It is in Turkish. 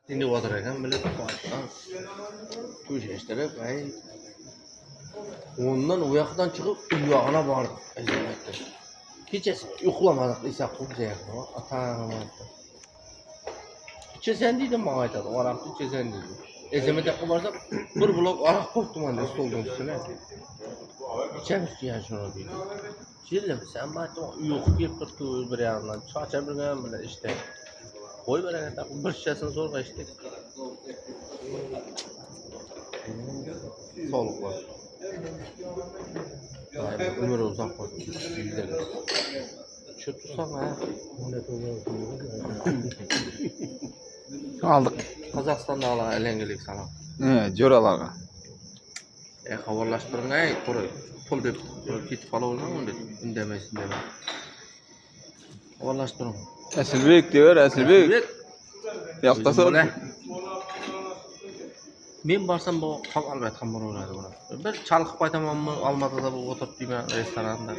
Şimdi otururken bile baştan köşeştirip ondan o yakından çıkıp uyağına vardık. Gecesi yuklamadık İsa Kumcu'ya. Atağına vardı. Gece sen deydin bana aytadı. O arak gece sen deydin. Ezemete kubarsak bir blok arak koydum anne stolun üstüne. İçemiş ya şunu dedim. Cildim sen bana uyuq gelip durdu bir yandan. Çaça bir gün bile işte. Koy verene takım bir şişesini zorla içtik. Soluk var. Ömür uzak var. Şu tutsak ha. Aldık. Kazakistan'da ala elengelik sana. Joralarga. Haberlaştırın pul dep gitip falan olmam dedi. Indemesin deme. Haberlaştırın. Esilbek diyor, Esilbek. Yaqtasa. Men barsam bu tam albat ham bor bo'ladi buni. Bir chalqib qaytamanmi Olmaotada bu o'tirib deyman restoranda.